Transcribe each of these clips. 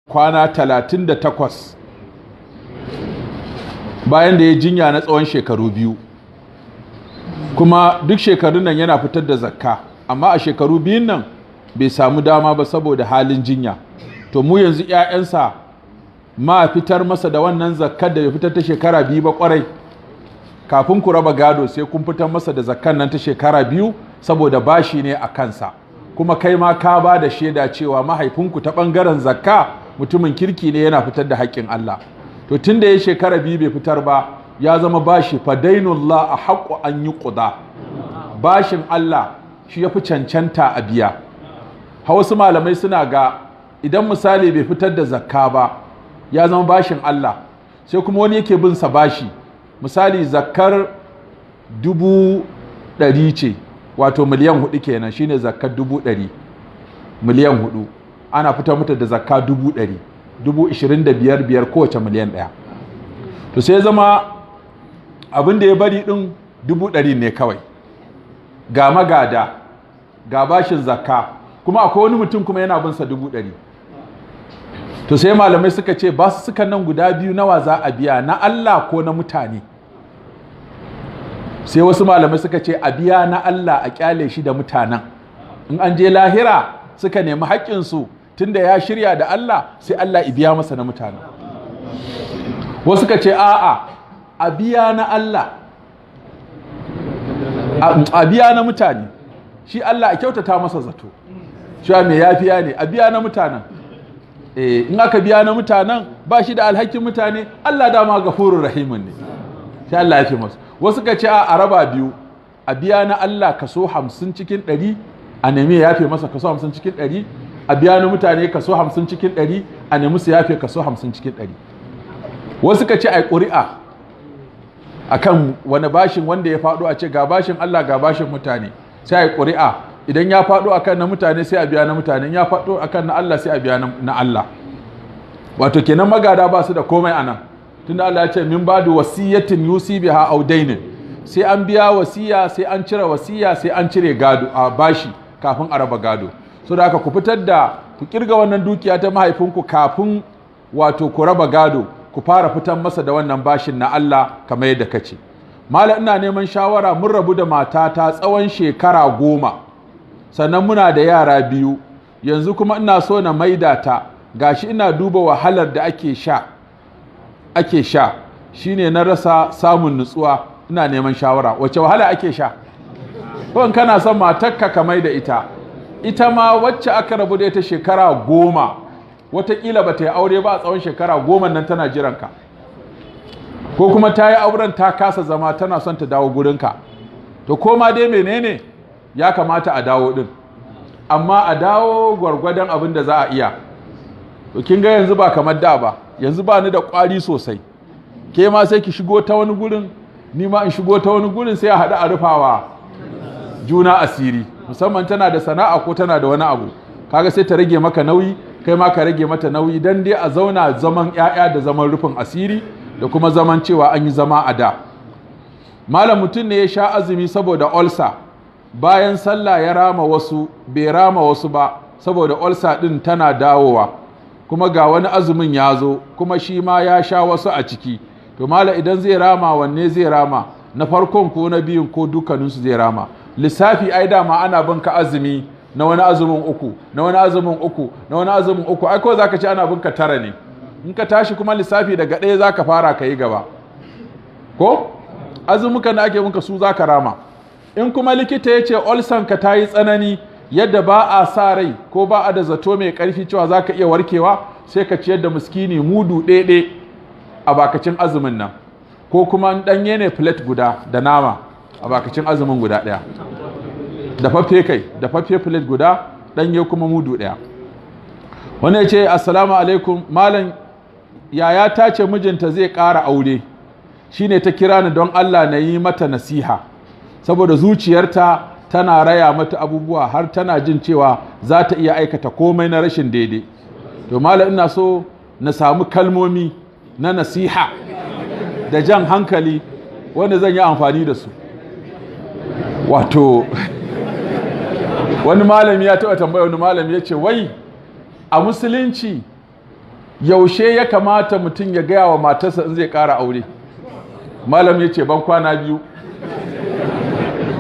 kwana 38 bayan da ya jinya na tsawon shekaru biyu, kuma duk shekarun nan yana fitar da zakka, amma a shekaru biyun nan bai samu dama ba saboda halin jinya. To mu yanzu 'ya'yansa ma fitar masa da wannan zakkar da bai fitar ta shekara biyu ba kwarai, kafin ku raba gado sai kun fitar masa da zakkan nan ta shekara biyu, saboda bashi ne a kansa. Kuma kai ma ka ba da shaida cewa mahaifinku ta ɓangaren zakka mutumin kirki ne, yana fitar da haƙƙin Allah. To tun da ya shekara biyu bai fitar ba, ya zama bashi, fa dainullah a haƙƙo an yi ƙuda. Bashin Allah shi ya fi cancanta a biya. Wasu malamai suna ga idan misali bai fitar da zakka ba, ya zama bashin Allah, sai kuma wani yake bin sa bashi, misali zakkar 100,000 ce, wato miliyan 4 kenan, shine zakkar 100,000, miliyan 4 ana fitar mata da zakka 100,000, 25,000 kowace miliyan 1. to sai zama abin da ya bari din 100,000 ne kawai, ga magada ga bashin zakka, kuma akwai wani mutum kuma yana bin sa 100,000. to sai malamai suka ce ba su suka nan guda biyu nawa za a biya, na Allah ko na mutane? Sai wasu malamai suka ce a biya na Allah, a kyale shi da mutanen, in an je lahira suka nemi haƙƙinsu tunda ya shirya da Allah, sai Allah i biya masa na mutanen. Wasu suka ce a'a, a biya na Allah, a biya na mutane, shi Allah a kyautata masa zato, shi mai yafiya ne, a biya na mutanen. In aka biya na mutanen ba shi da alhakin mutane, Allah dama gafurur rahimun ne, sai Allah ya fi masu. Wasu ka ce a raba biyu, a biya na Allah kaso 50 cikin 100, a nemi ya yafe masa kaso 50 cikin 100, a biya na mutane kaso 50 cikin 100, a nemi su yafe kaso 50 cikin 100. Wasu ka ce a yi ƙuri'a akan wani bashin wanda ya faɗo, a ce ga bashin Allah ga bashin mutane, sai a yi ƙuri'a, idan ya faɗo akan na mutane sai a biya na mutane, ya faɗo akan na Allah sai a biya na Allah. Wato kenan magada ba su da komai anan, tunda Allah ya ce min badu wasiyatin yusi biha aw dainin, sai an biya wasiya, sai an cire wasiya, sai an cire gado a bashi kafin a raba gado. So da haka ku fitar da, ku kirga wannan dukiya ta mahaifinku kafin wato ku raba gado, ku fara fitar masa da wannan bashin na Allah kamar yadda kace. Malam ina neman shawara, mun rabu da matata tsawon shekara 10, sannan muna da yara 2, yanzu kuma ina so na maida ta, gashi ina duba wahalar da ake sha shine na rasa samun nutsuwa, ina neman shawara wace wahala ake sha? Ko in kana son matarka ka maida ita ma wacce aka rabu da ita shekara 10, watakila ba ta yi aure ba a tsawon shekara 10 nan tana jiranka, ko kuma ta yi auren ta kasa zama tana son ta dawo gurinka. To koma dai menene, ya kamata a dawo din, amma a dawo gwargwadon abin da za a iya. To kin ga yanzu ba kamar da ba, yanzu ba ni da ƙwari sosai, ke ma sai ki shigo ta wani gurin, ni ma in shigo ta wani gurin, sai a haɗu a rufawa juna asiri, musamman tana da sana'a ko tana da wani abu, kaga sai ta rage maka nauyi, kai ma ka rage mata nauyi, dan dai a zauna zaman 'ya'ya da zaman rufin asiri, da kuma zaman cewa an yi zama a da. Malam mutum ne ya sha azumi saboda ulcer, bayan sallah ya rama wasu, bai rama wasu ba saboda ulcer din tana dawowa, kuma ga wani azumin ya zo, kuma shi ma ya sha wasu a ciki. To malam idan zai rama, wanne zai rama, na farkon ko na biyun ko dukkaninsu zai rama? Lissafi ai dama ana binka azumi na wani azumin 3, na wani azumin 3, na wani azumin 3, ai ko zaka ce ana binka 9 ne. In ka tashi kuma lissafi daga 1 zaka fara ka yi gaba, ko azumukan da ake binka su zaka rama. In kuma likita ya ce ulcer ka ta yi tsanani yadda ba a sa rai ko ba a da zato mai ƙarfi cewa za ka iya warkewa, sai ka ciyar da miskini mudu ɗaiɗe a bakacin azumin nan, ko kuma ɗanye ne plate guda da nama a bakacin azumin guda ɗaya, dafaffe plate guda, ɗanye kuma mudu ɗaya. Wani ya ce assalamu alaikum malam, yaya ta ce mijinta zai ƙara aure, shine ta kira ni don Allah na yi mata nasiha, saboda zuciyarta tana raya mata abubuwa har tana jin cewa za ta iya aikata komai na rashin daidai. To malam ina so na samu kalmomi na nasiha da jan hankali wanda zan yi amfani da su. Wato wani malami ya taɓa tambaya wani malami ya ce, wai a musulunci yaushe ya kamata mutum ya gaya wa matarsa in zai ƙara aure? Malam ya ce ban kwana 2.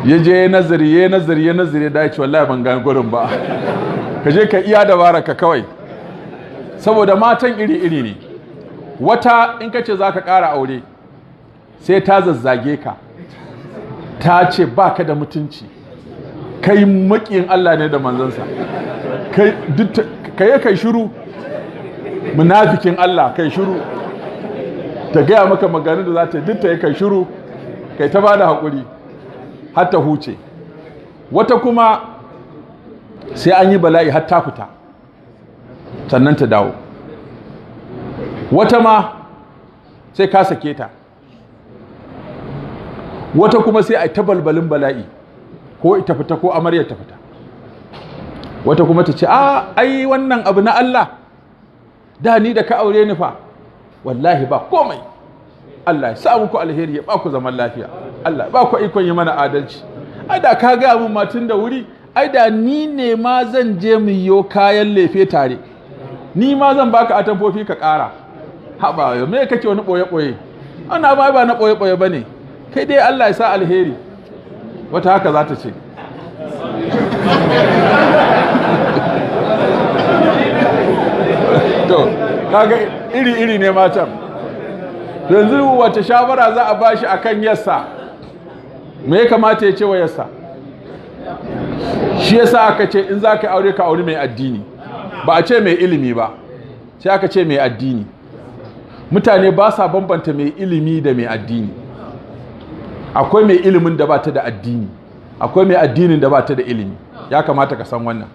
Ya je nazari da ya ce wallahi ban gani gurin ba. Ka je ka iya dabara ka kawai, saboda matan iri-iri ne. Wata in ka ce za ka ƙara aure sai ta zazzage ka, ta ce ba ka da mutunci, kai maƙiyin Allah ne da manzansa, kai shiru, munafikin Allah, kai shiru, ta gaya maka maganin da za ta duk ta yi kai shiru, kai ta ba da haƙuri har ta huce. Wata kuma sai an yi bala'i har ta fita sannan ta dawo. Wata ma sai ka sake ta. Wata kuma sai a ta balbalin bala'i, ko ita fita ko amaryar ta fita. Wata kuma ta ce ai wannan abu na Allah, da ni da ka aure ni fa wallahi ba komai, Allah ya sa muku alheri, ya ba ku zaman lafiya, Allah ya ba ku ikon yi mana adalci. Ai da ka gaya mun matun da wuri, ai da ni ne ma zan je mu yo kayan lefe tare, ni ma zan baka atamfofi ka ƙara. Haɓa me kake wani ɓoye-ɓoye? Ana ba na ɓoye-ɓoye ba ne, kai dai Allah ya sa alheri. Wata haka za ta ce. To kaga iri-iri ne matan. Yanzu wata shawara za a bashi akan yassa? Me ya kamata ya ce wa yassa? Shi yasa aka ce in za ka aure ka aure mai addini, ba a ce mai ilimi ba, sai aka ce mai addini. Mutane ba sa bambanta mai ilimi da mai addini. Akwai mai ilimin da ba ta da addini, akwai mai addinin da ba ta da ilimi. Ya kamata ka san wannan.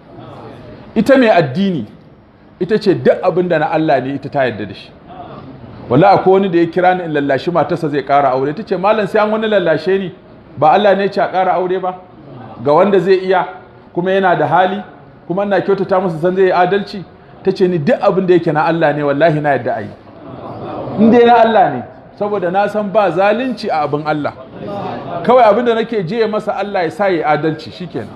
Ita mai addini ita ce duk abin da na Allah ne ita ta yarda da shi. Wallahi akwai wani da ya kira ni in lallashi matarsa zai ƙara aure, ta ce malam sai an wani lallashe ni, ba Allah ne ce a ƙara aure ba ga wanda zai iya kuma yana da hali kuma ina kyautata masa san zai yi adalci. Ta ce ni duk abin da yake na Allah ne wallahi na yarda a yi, in dai na Allah ne, saboda na san ba zalunci a abin Allah. Kawai abin da nake jiye masa Allah ya sa ya adalci shikenan.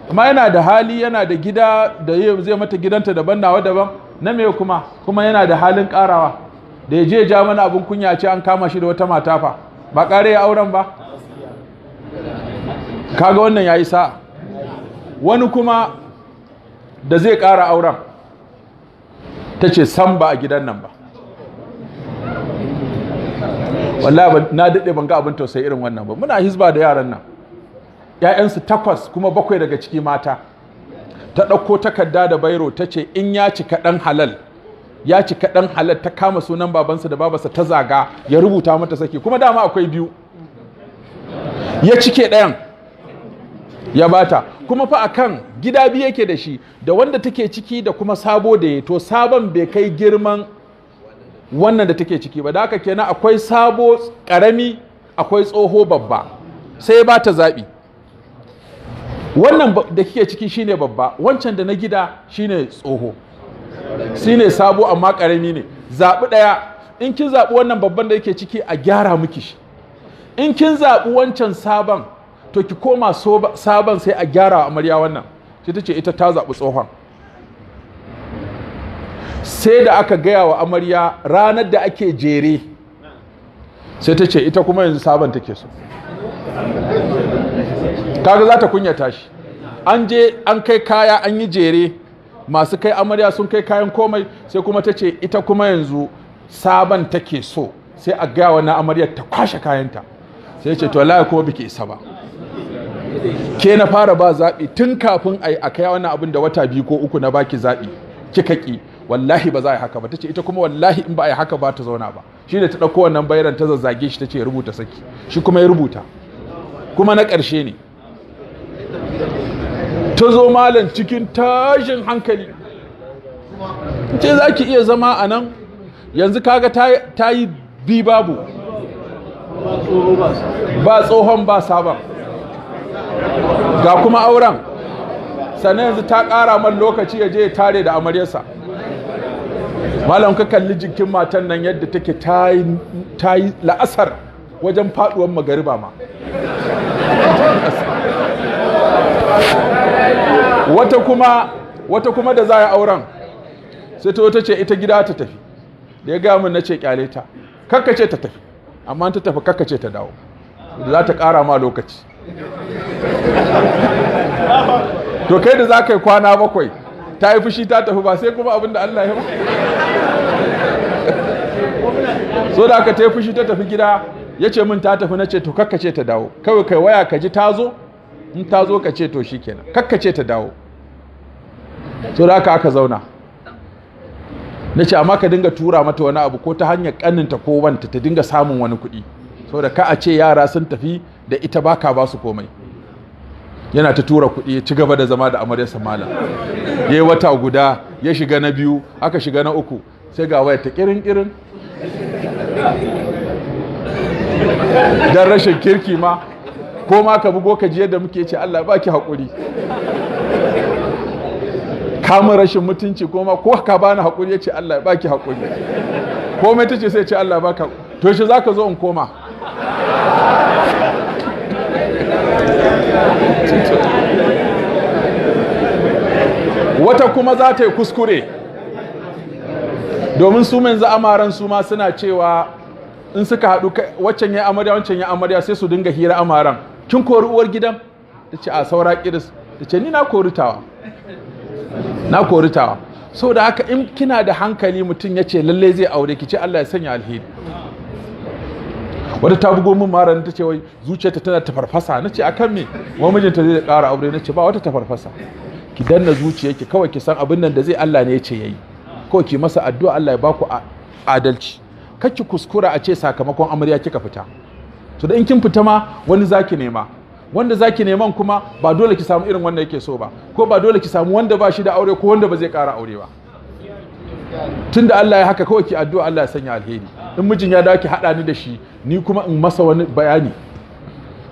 Amma yana da hali, yana da gida da zai mata gidanta daban nawa daban, na me kuma yana da halin karawa, da ya je ja mana abin kunya ce an kama shi da wata mata fa ba kare ya auren ba. Kaga wannan yayi sa'a. Wani kuma da zai kara auren ta ce san ba a gidan nan ba. Wallahi na daɗe ban ga abin tausayi irin wannan ba. Muna hizba da yaran nan, ‘ya'yansu 8 kuma 7 daga ciki mata. Ta ɗauko takarda da bairo ta ce in ya cika ɗan halal, ta kama sunan babansa da babarsa ta zaga ya rubuta mata saki, kuma dama akwai 2, ya cike ɗayan ya bata. Kuma fa akan gida 2 yake da shi, da wanda take ciki da kuma sabo da ya, to sabon bai kai girman wannan da take ciki ba, da haka kenan akwai sabo ƙarami akwai tsoho babba, sai ba ta zaɓi. Wannan da kike ciki shine babba, wancan da na gida shine tsoho, shine sabo amma ƙarami ne. Zaɓi ɗaya. In kin zaɓi wannan babban da yake ciki a gyara miki shi, in kin zaɓi wancan sabon to ki koma sabon sai a gyara amarya wannan. Sai ta ce ita ta zaɓi tsohon. Sai da aka gaya wa amarya ranar da ake jere, sai ta ce ita kuma yanzu sabon take so. Kaga za ta kunyata shi. An je an kai kaya an yi jere, masu kai amarya sun kai kayan komai, sai kuma ta ce ita kuma yanzu sabon take so. Sai a gaya wa na amaryar ta kwashe kayanta, sai ce to wallahi kuma biki isa ba, ke na fara ba zaɓi tun kafin a kai wannan abin da wata 2 ko 3 na baki zaɓi kika ki, wallahi ba za a yi haka ba. Ta ce ita kuma wallahi in ba a yi haka ba ta zauna ba. Shi ne ta ɗauko wannan bayaran ta zazzage shi, ta ce rubuta saki, shi kuma ya rubuta, kuma na ƙarshe ne. Ta zo malam cikin tashin hankali, ce za ki iya zama a nan yanzu? Kaga ta yi 2 babu, ba tsohon ba sabon, ga kuma auren, sannan yanzu ta ƙara man lokaci ya je ya tare da amaryarsa. Malam ka kalli jikin matan nan yadda take ta yi la'asar wajen faɗuwar magariba ma. wata kuma da za a auren sai ta wata ce ita gida ta tafi, da ya gaya min na ce kyale ta, kakkace ta tafi, amma ta tafi kakkace ta dawo, za ta ƙara ma lokaci. To kai da za ka yi kwana 7 ta yi fushi ta tafi, ba sai kuma abin da Allah ya ba. So da aka ta yi fushi ta tafi gida, ya ce min ta tafi, na ce to kakkace ta dawo, kawai kai waya ka ji ta zo, in ta zo ka ce to shi kenan, kakkace ta dawo. So da aka zauna, na ce amma ka dinga tura mata wani abu ko ta hanyar ƙaninta ko wanta ta dinga samun wani kuɗi, so da ka a ce yara sun tafi da ita baka ba su komai. Yana ta tura kuɗi, ya ci gaba da zama da amaryarsa malam, ya yi wata guda, ya shiga na 2, aka shiga na 3, sai ga wayar ta kirin dan rashin kirki ma, ko ma ka bugo ka ji yadda muke ce Allah ba ki haƙuri, kamun rashin mutunci, ko ma ko ka bani haƙuri ya ce Allah ba ki haƙuri, komai ta ce sai ce Allah ba ka, to shi za ka zo in koma. Wata kuma za ta yi kuskure, domin su yanzu amaran su ma suna cewa in suka haɗu waccan ya amarya wancan ya amarya sai su dinga hira amaran, kin kori uwar gidan? Ta ce a saura kiris, ta ce ni na koritawa. So da haka in kina da hankali mutum ya ce lallai zai aure ki, ce Allah ya sanya alheri. Wata ta bugo min maran ta ce wai zuciyarta tana tafarfasa, na ce akan me? Wa mijinta zai ƙara aure, na ce ba wata tafarfasa, ki danna zuciyarki kawai, ki san abin nan da zai Allah ne ya ce yayi, kawai ki masa addu'a Allah ya baku adalci. Kake kuskura a ce sakamakon amarya kika fita, to da in kin fita ma wani zaki nema, wanda zaki neman kuma ba dole ki samu irin wanda yake so ba, ko ba dole ki samu wanda ba shi da aure ko wanda ba zai ƙara aure ba. Tunda Allah ya haka, kawai ki addu'a Allah ya sanya alheri. In mijin ya dawo ki haɗa ni da shi, ni kuma in masa wani bayani.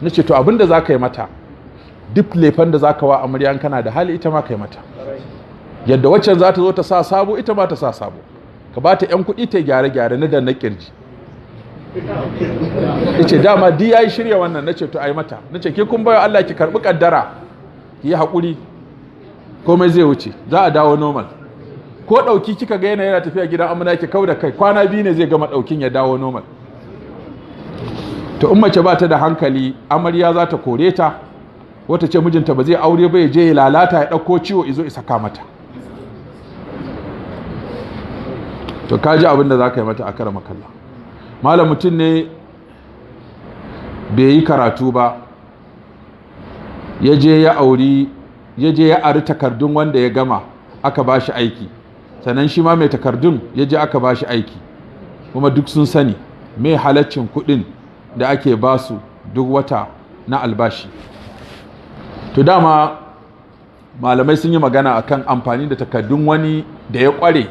Na ce to abin da za ka yi mata, duk lefan da za ka wa amarya kana da hali ita ma ka yi mata, yadda waccan za ta zo ta sa sabo, ita ma ta sa sabo, ka ba ta 'yan kuɗi ta gyare-gyare na danna kirji. Ya ce dama di ya yi shirya wannan. Na ce to a yi mata, na ce ke kun bayo Allah ki karɓi ƙaddara, ki yi haƙuri, komai zai wuce, za a dawo normal. Ko ɗauki kika ga yana tafiya gidan amina ki kau da kai, kwana 2 ne zai gama ɗaukin ya dawo normal. To in mace ba ta da hankali, amarya za ta kore ta, wata ce mijinta ba zai aure ba, ya je ya lalata, ya ɗauko ciwo izo isa ka mata. To ka ji abin da za ka yi mata a kara makalla. Malam mutum ne bai yi karatu ba, ya je ya ari takardun wanda ya gama, aka ba shi aiki, sannan shi ma mai takardun ya je aka ba shi aiki, kuma duk sun sani mai halaccin kuɗin da ake ba su duk wata na albashi. To dama malamai sun yi magana akan amfani da takardun wani da ya kware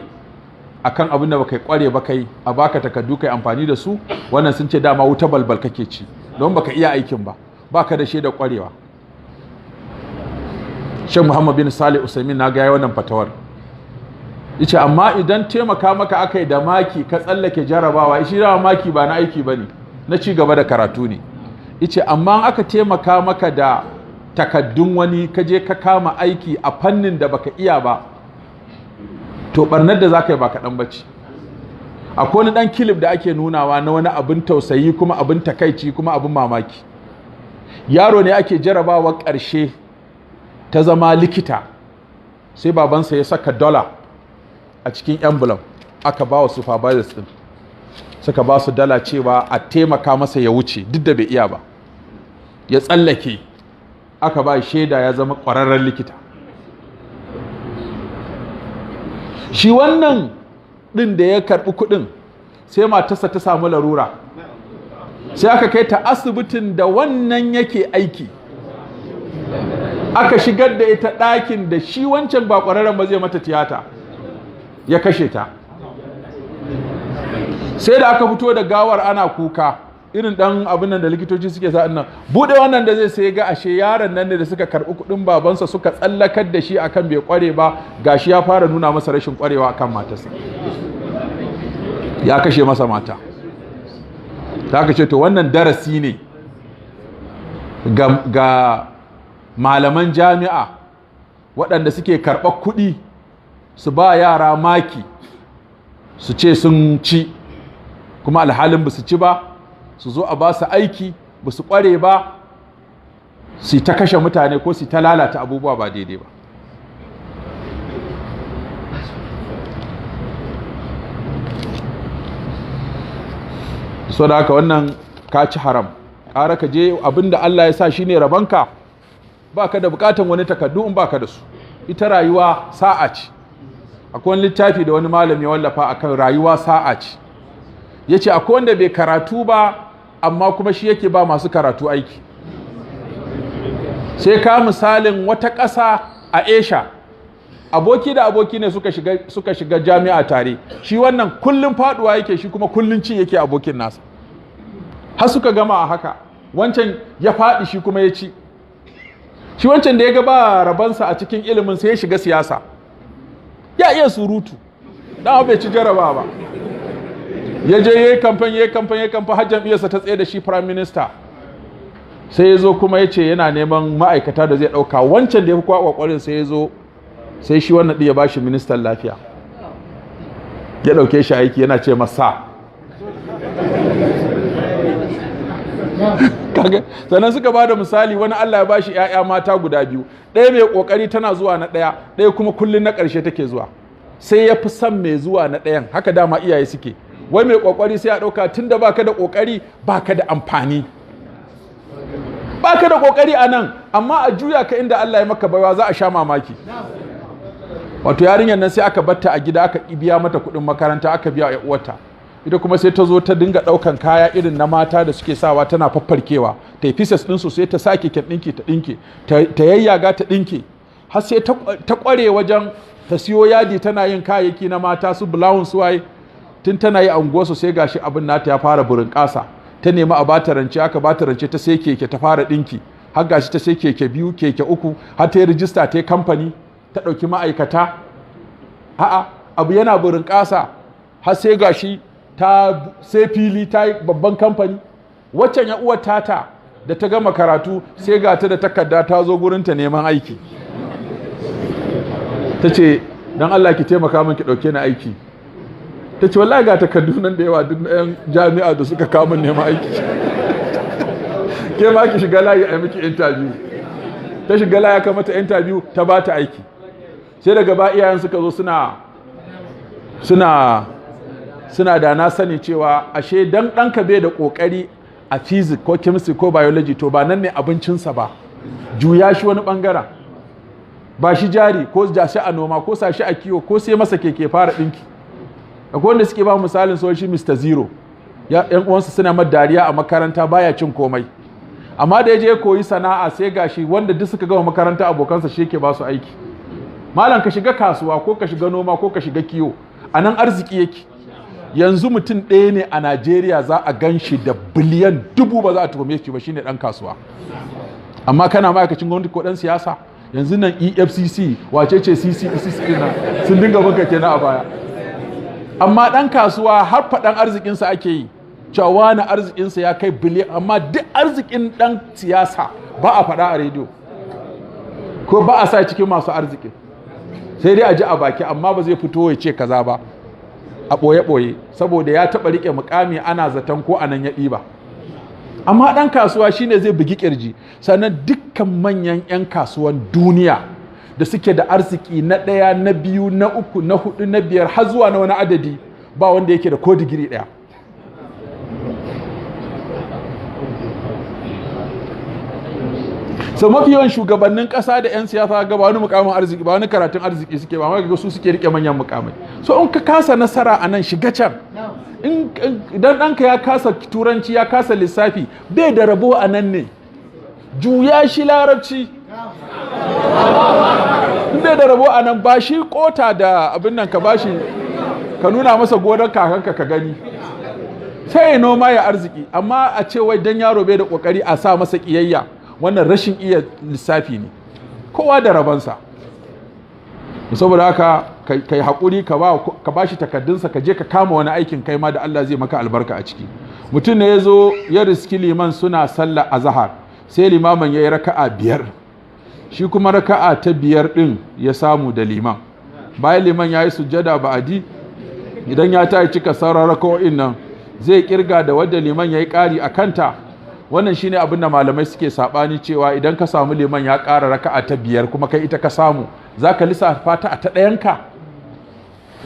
akan abin da baka kware ba, kai a baka takardu kai amfani da su, wannan sun ce dama wuta balbal kake ci, don baka iya aikin ba, baka da shaidar kwarewa. Sheikh Muhammad bin Salih Usaimin na ga wannan fatawar, yace amma idan taimaka maka akai da maki ka tsallake jarabawa, shi da maki ba na aiki bane, na ci gaba da karatu ne. Yace amma aka taimaka maka da takaddun wani, ka je ka kama aiki a fannin da baka iya ba, to barnar da zaka yi ba kaɗan bace. Akwai wani ɗan kilif da ake nunawa na wani abin tausayi kuma abin takaici kuma abin mamaki. Yaro ne ake jarabawa ƙarshe ta zama likita, sai babansa ya saka $1 a cikin envelope, aka ba wa supervisors din, suka ba su $1 cewa a taimaka masa ya wuce duk da bai iya ba, ya tsallake, aka ba shaida ya zama ƙwararren likita. Shi wannan ɗin da ya karɓi kuɗin, sai matarsa ta samu larura, sai aka kai ta asibitin da wannan yake aiki, aka shigar da ita ɗakin da shi wancan ba ƙwararren ba zai mata tiyata, ya kashe ta. Sai da aka fito da gawar ana kuka, irin ɗan abin nan da likitoci suke sa'in nan, buɗe wannan da zai sai ga ashe yaron nan ne da suka karɓi kuɗin babansa suka tsallakar da shi akan bai ƙware ba, gashi ya fara nuna masa rashin ƙwarewa akan matarsa, ya kashe masa mata. Ta aka ce to wannan darasi ne ga malaman jami'a waɗanda suke karɓar kuɗi su ba yara maki su ce sun ci kuma alhalin ba su ci ba, su zo a ba su aiki ba su ƙware ba, su ta kashe mutane ko su ta lalata abubuwa ba daidai ba. So da haka wannan ka ci haram, ƙara ka je abinda Allah ya sa shi ne rabanka, ba ka da bukatan wani takardu in ba ka da su. Ita rayuwa sa'a ce. Akwai wani littafi da wani malami ya wallafa akan rayuwa sa'a ce. Ya ce akwai wanda bai karatu ba amma kuma shi yake ba masu karatu aiki. Sai ka misalin wata ƙasa a Asia, aboki da aboki ne suka shiga jami'a tare, shi wannan kullum faduwa yake, shi kuma kullum ci yake abokin nasa, har suka gama a haka. Wancan ya faɗi shi kuma ya ci. Shi wancan da ya ga ba rabansa a cikin ilimin sai ya shiga siyasa, ya iya surutu, dan bai ci jaraba ba, ya je yayi kamfan har jam'iyyarsa ta tsaye da shi prime minister. Sai ya zo kuma ya ce yana neman ma'aikata da zai ɗauka. Wancan da ya fi kwa ƙwaƙwarin sai ya zo, sai shi wannan ɗin ya ba shi ministan lafiya, ya ɗauke shi aiki, yana ce masa sannan suka ba da misali, wani Allah ya ba shi 'ya'ya mata guda biyu, ɗaya mai ƙoƙari tana zuwa na ɗaya kuma kullum na ƙarshe take zuwa. Sai ya fi son mai zuwa na ɗayan, haka dama iyaye suke, wai mai ƙoƙari sai a ɗauka tun da baka da ƙoƙari baka da amfani, baka da ƙoƙari a nan amma a juya ka inda Allah ya maka baiwa za a sha mamaki. Wato yarinyar nan sai aka batta a gida, aka biya mata kuɗin makaranta, aka biya ya uwarta, ita kuma sai ta zo ta dinga ɗaukan kaya irin na mata da suke sawa tana faffarkewa, ta yi pieces ɗinsu sai ta sake kyan ɗinki ta ɗinke, ta yayyaga ta ɗinke, har sai ta ƙware wajen ta siyo yadi tana yin kayayyaki na mata su bulawun su waye. Tun tana yi a unguwarsu sai gashi abin nata ya fara burin ƙasa, ta nemi a bata rance, aka bata rance, ta sai keke ta fara ɗinki, har gashi ta sai keke 2 keke 3, har ta yi rijista ta yi kamfani, ta ɗauki ma'aikata. A'a, abu yana burin ƙasa, har sai gashi ta sai fili, ta yi babban kamfani. Waccan ya uwar tata da ta gama karatu sai ga ta da takarda ta zo gurinta neman aiki, ta ce don Allah ki taimaka min ki ɗauke ni aiki. Ta ce wallahi ga takardu nan da yawa duk na 'yan jami'a da suka kawo min neman aiki, ke ma ki shiga layi a miki interview. Ta shiga layi aka mata interview, ta ba ta aiki. Sai daga ba iyayen suka zo suna da na sani cewa ashe dan ɗanka bai da ƙoƙari a physics ko chemistry ko biology, to ba nan ne abincinsa ba, juya shi wani ɓangaren, ba shi jari ko ja shi a noma ko sa shi a kiwo ko sai masa keke fara ɗinki. Akwai wanda suke ba misalin sau shi Mr. Zero, yan uwansa suna mad dariya a makaranta baya cin komai, amma da ya je koyi sana'a sai gashi wanda duk suka gama makaranta abokansa shi yake ba su aiki. Malam ka shiga kasuwa ko ka shiga noma ko ka shiga kiwo, a nan arziki yake. Yanzu mutum ɗaya ne a Najeriya za a gan shi da biliyan 1000 ba za a tuhume shi ba, shine ɗan kasuwa. Amma kana ma'aikacin gwamnati ko ɗan siyasa, yanzu nan EFCC wace ce CCC nan sun dinga maka kenan a baya. Amma ɗan kasuwa har faɗan arzikinsa ake yi, cewa na arzikinsa ya kai biliyan, amma duk arzikin ɗan siyasa ba a faɗa a rediyo ko ba a sa cikin masu arzikin, sai dai a ji a baki, amma ba zai fito ya ce kaza ba a ɓoye-ɓoye, saboda ya taɓa riƙe mukami ana zaton ko anan ya ɗiba. Amma ɗan kasuwa shine zai bugi ƙirji. Sannan dukkan manyan 'yan kasuwan duniya da suke da arziki na 1, na 2, na 3, na 4, na 5 har zuwa na wani adadi, ba wanda yake da ko digiri 1. So mafi yawan shugabannin ƙasa da 'yan siyasa ga ba wani mukamin arziki, ba wani karatun arziki suke ba, amma su suke rike manyan mukamai. So in ka kasa nasara a nan, shiga can. Idan ɗanka ya kasa turanci, ya kasa lissafi, bai da rabo a nan ne, juya shi larabci. Bai da rabo a nan, ba shi kota da abin nan, ka ba shi, ka nuna masa gonar kakanka ka gani, sai ya noma ya arziki. Amma a ce wai dan yaro bai da kokari a sa masa kiyayya, wannan rashin iya lissafi ne. Kowa da rabansa. Saboda haka kai haƙuri, ka ba shi takardunsa, ka je ka kama wani aikin kai ma da Allah zai maka albarka a ciki. Mutum ne ya zo ya riski liman suna sallah azhar, sai limamin ya yi raka'a 5, shi kuma raka'a ta 5 ɗin ya samu da liman. Bayan liman ya yi sujjada ba'adi, idan ya tayi cika sauran raka'o'in nan zai kirga da wadda liman yayi ƙari a kanta. Wannan shine abin da malamai suke sabani cewa idan ka samu liman ya ƙara raka'a ta 5 kuma kai ita ka samu zaka lissafa ta a ta ɗayanka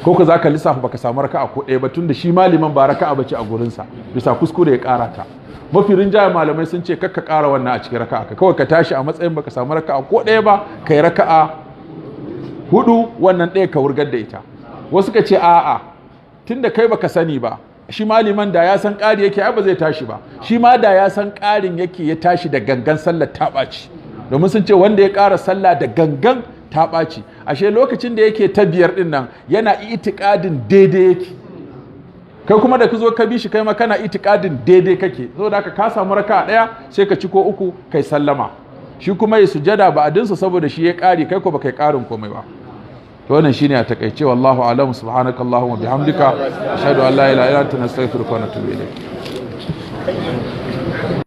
ko ka zaka lissafa baka samu raka'a ko ɗaya ba tunda shi liman ba raka'a bace a gurinsa bisa kuskure ya ƙara ta. Mafi rinjaye malamai sun ce kakka ƙara wannan a cikin raka'a ka kawai ka tashi a matsayin baka samu raka'a ko ɗaya ba kai raka'a 4 wannan ɗaya ka wurgar da ita. Wasu ka ce a'a tunda kai baka sani ba shi liman da ya san ƙari yake ai ba zai tashi ba, shi ma da ya san ƙarin yake ya tashi da gangan sallar ta ɓaci, domin sun ce wanda ya ƙara sallah da gangan ta ɓaci. Ashe lokacin da yake ta 5 ɗin nan yana itikadin daidai yake, kai kuma da ka zo ka bi shi kai ma kana itikadin daidai kake, saboda haka ka samu raka'a ɗaya sai ka ci ko 3 kai sallama, shi kuma ya sujada ba'adinsa saboda shi ya ƙari kai ko ba kai ƙarin komai ba. to wannan shine a takeice wallahu a'lam subhanakallahumma bihamdika ashhadu an la ilaha illa anta nastaghfiruka wa natubu ilayk